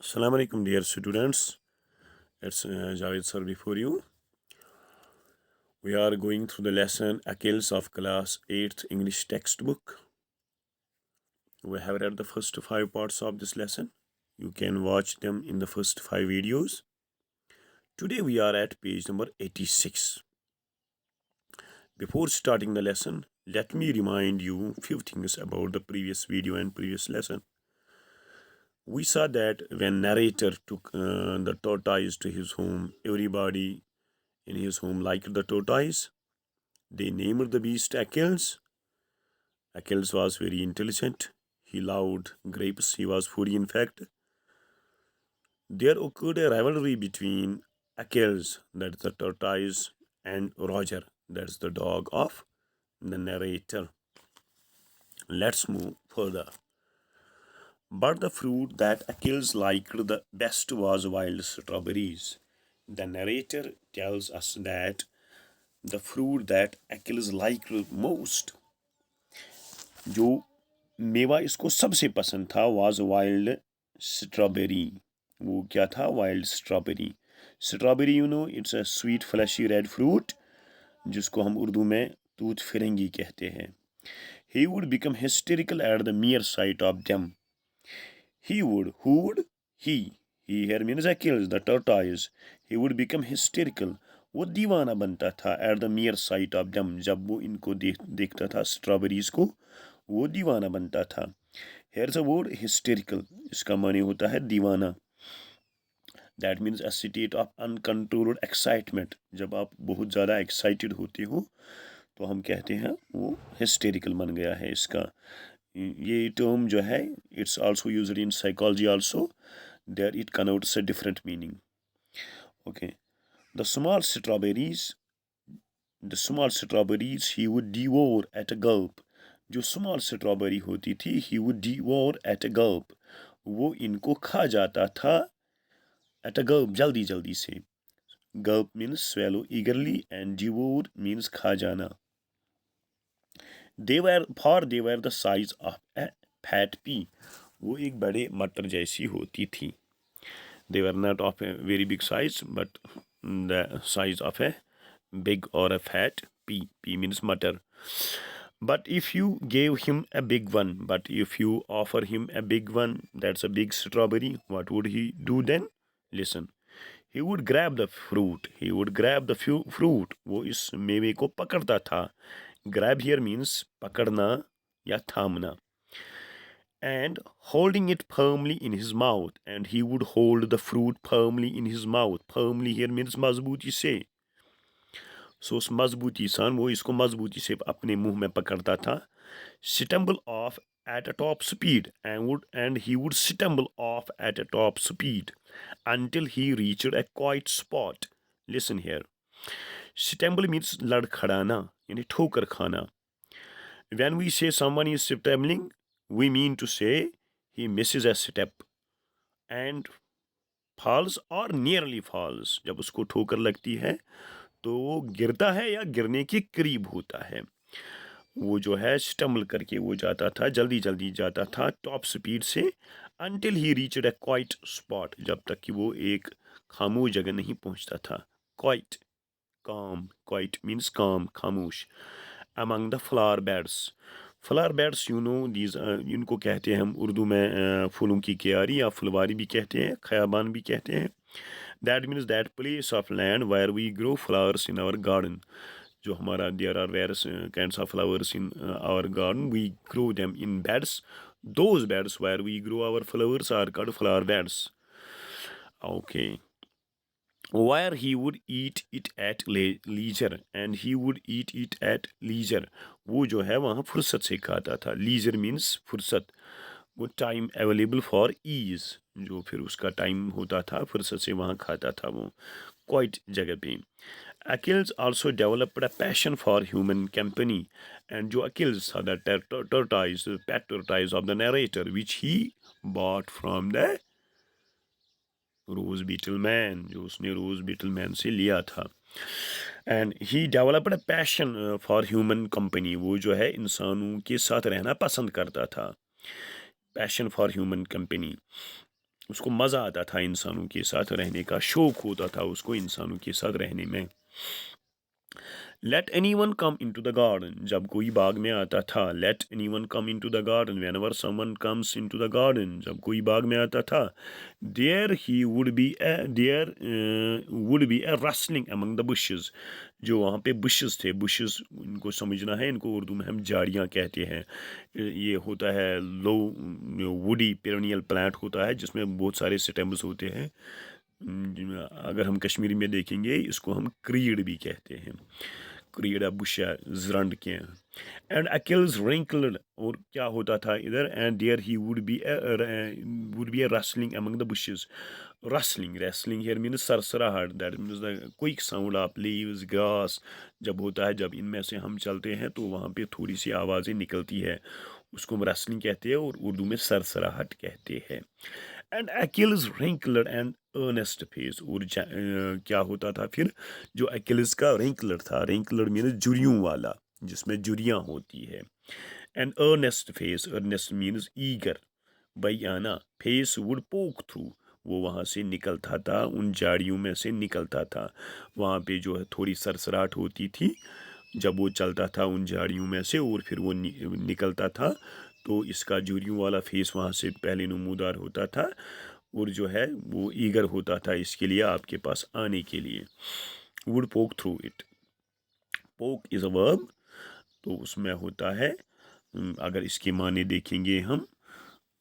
Assalamu alaikum, dear students. It's Javed sir before you. We are going through the lesson Achilles of class 8th English textbook. We have read the first 5 parts of this lesson. You can watch them in the first 5 videos. Today we are at page number 86. Before starting the lesson, let me remind you few things about the previous video and previous lesson. We saw that when narrator took the tortoise to his home, everybody in his home liked the tortoise. They named the beast Achilles. Achilles was very intelligent. He loved grapes. He was foodie, in fact. There occurred a rivalry between Achilles, that's the tortoise, and Roger, that's the dog of the narrator. Let's move further. But the fruit that Achilles liked the best was wild strawberries. The narrator tells us that the fruit that Achilles liked most, जो मेवा इसको सबसे पसंद था, was wild strawberry. वो क्या था? Wild strawberry. Strawberry you know it's a sweet fleshy red fruit, जिसको हम उर्दू में तूत फिरंगी कहते हैं. He would become hysterical at the mere sight of them. Who would? He here means Achilles, the tortoise. He would become hysterical. वो दीवाना बनता था at the mere sight of them. जब वो इनको देखता था स्ट्रॉबेरीज को, वो दीवाना बनता था. Here's a word hysterical. इसका माने होता है दीवाना. That means a state of uncontrolled excitement. जब आप बहुत ज़्यादा excited होते हो तो हम कहते हैं वो hysterical बन गया है. इसका ये term जो है, it's also used in psychology also. There it connotes a different meaning. Okay. The small strawberries he would devour at a gulp. जो स्मॉल स्ट्रॉबेरी होती थी, he would devour at a gulp. वो इनको खा जाता था at a gulp, जल्दी जल्दी से. Gulp means swallow eagerly and devour means खा जाना. They were the size of a fat pea. वो एक बड़े मटर जैसी होती थी. They were not of a very big size, but the size of a big or a fat pea. Pea means matter. But if you offer him a big one, that's a big strawberry, what would he do then? Listen. He would grab the fruit. Fruit. वो इस मेवे को पकड़ता था. Grab here means पकड़ना या थामना. And holding it firmly in his mouth. And he would hold the fruit firmly in his mouth. Firmly here means मजबूती से. So उस मजबूती सान वो इसको मजबूती से अपने मुंह में पकड़ता था. Stumble off at a top speed and he would stumble off at a top speed until he reached a quiet spot. Listen here. Stumble means लड़खड़ाना यानी ठोकर खाना. When we say someone is stumbling, we mean to say he misses a step and falls or nearly falls. जब उसको ठोकर लगती है तो वो गिरता है या गिरने के करीब होता है. वो जो है स्टम्बल करके वो जाता था, जल्दी जल्दी जाता था टॉप स्पीड से. until he reached a quiet spot, जब तक कि वो एक खामोश जगह नहीं पहुंचता था. quiet means calm, खामोश. among the flower beds you know these इनको कहते हैं हम उर्दू में फूलों की क्यारी या फुलवारी भी कहते हैं, खयाबान भी कहते हैं. that means that place of land where we grow flowers in our garden. जो हमारा there are various kinds of flowers in our garden. We grow them in beds. Those beds where we grow our flowers are called flower beds. Okay. Where he would eat it at leisure. And he would eat it at leisure. वो जो है वहाँ फुर्सत से खाता था. Leisure means फुर्सत. वो टाइम अवेलेबल फॉर ईज, जो फिर उसका टाइम होता था फुर्सत से वहाँ खाता था वो क्वाइट जगह पे. Achilles also developed a passion for human company. And जो Achilles था, the pet tortoise of the narrator, which he bought from the rose beetle man, जो उसने रोज बीटल मैन से लिया था. And he developed a passion for human company. वो जो है इंसानों के साथ रहना पसंद करता था. Passion for human company. उसको मज़ा आता था इंसानों के साथ रहने का, शौक होता था उसको इंसानों के साथ रहने में। Let anyone come into the garden, जब कोई बाग में आता था। Let anyone come into the garden whenever someone comes into the garden, जब कोई बाग में आता था। There he would be a rustling among the bushes, जो वहाँ पे बुशेस थे, बुशेस इनको समझना है, इनको उर्दू में हम झाड़ियाँ कहते हैं। ये होता है लो वुडी पेरेनियल प्लांट होता है जिसमें बहुत सारे स्टेम्स होते हैं। अगर हम कश्मीरी में देखेंगे इसको हम क्रीड भी कहते हैं, क्रीड बुशा जरंड के। एंड अकिल्स रिंकल्ड, और क्या होता था इधर, and there he would be a rustling among the bushes. Rustling here means सरसराहट, that means the quick sound of leaves grass, जब होता है, जब इनमें से हम चलते हैं तो वहाँ पे थोड़ी सी आवाज़ें निकलती है, उसको हम रेसलिंग कहते हैं और उर्दू में सरसराहट कहते हैं। एंड अकिल्स रिंकलर एंड अर्नेस्ट फेस, और क्या होता था फिर, जो अकिल्स का रिंकलर था, रिंकलर मीन्स जुरियों वाला, जिसमें जुरियाँ होती है। And earnest face, earnest means eager, बयाना, फेस वुड पोक थ्रू, वो वहाँ से निकलता था, उन झाड़ियों में से निकलता था। वहाँ पे जो है थोड़ी सरसराहट होती थी जब वो चलता था उन झाड़ियों में से, और फिर वो निकलता था, तो इसका झुर्रियों वाला फेस वहाँ से पहले नमूदार होता था, और जो है वो ईगर होता था इसके लिए आपके पास आने के लिए। वुड पोक थ्रू इट, पोक इज़ अ वर्ब, तो उसमें होता है, अगर इसके माने देखेंगे हम,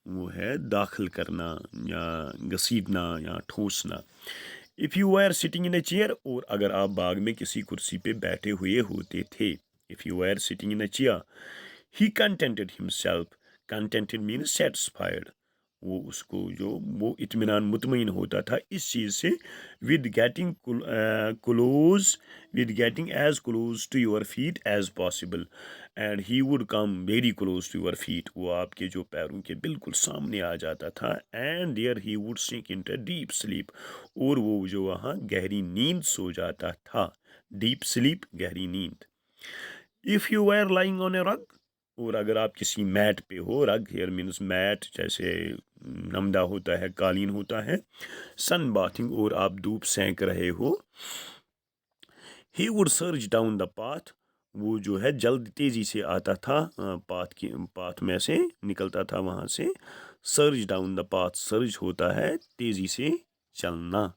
वो है दाखिल करना या घसीटना या ठूसना। If you are sitting in a chair, और अगर आप बाग में किसी कुर्सी पे बैठे हुए होते थे। If you are sitting in a chair, he contented himself, contented means satisfied, वो उसको जो वो इत्मीनान मुतमईन होता था इस चीज़ से, with getting close, with getting as close to your feet as possible, and he would come very close to your feet, वो आपके जो पैरों के बिल्कुल सामने आ जाता था। And there he would sink into deep sleep, और वो जो वहाँ गहरी नींद सो जाता था। डीप स्लीप, गहरी नींद। If you are lying on a rug, और अगर आप किसी मैट पे हो, रग हेयर मीन्स मैट, जैसे नमदा होता है, कालीन होता है। सन बाथिंग, और आप धूप सेंक रहे हो। He would surge down the path, वो जो है जल्द तेज़ी से आता था, पाथ में से निकलता था वहाँ से। Surge down the path, surge होता है तेज़ी से चलना।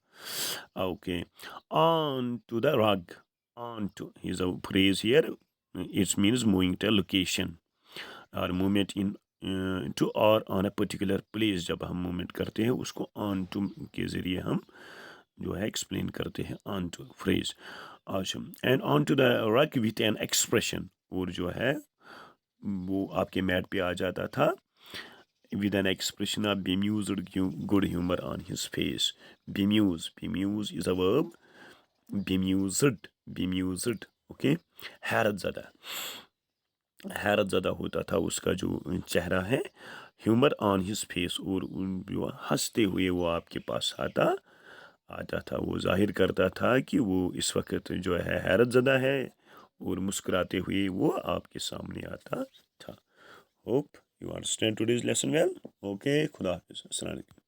Okay, on to the rug, on to is a phrase here, it's means moving to location और मूवमेंट इन टू और ऑन अ पर्टिकुलर प्लेस, जब हम मूवमेंट करते हैं उसको ऑन टू के ज़रिए हम जो है एक्सप्लेन करते हैं, ऑन टू फ्रेज। अच्छा, and on to the rug with an expression, और जो है वो आपके मैट पे आ जाता था with an expression of bemused good humor on his face. Bemuse is a verb, bemused, okay। हैरत ज़दा होता था उसका जो चेहरा है। ह्यूमर ऑन हिज फेस, और जो हंसते हुए वो आपके पास आता था, वो जाहिर करता था कि वो इस वक्त जो है हैरत ज़दा है, और मुस्कुराते हुए वो आपके सामने आता था। Hope you understand today's lesson well. Okay, खुदा हाफिज़, अस्सलाम वालेकुम।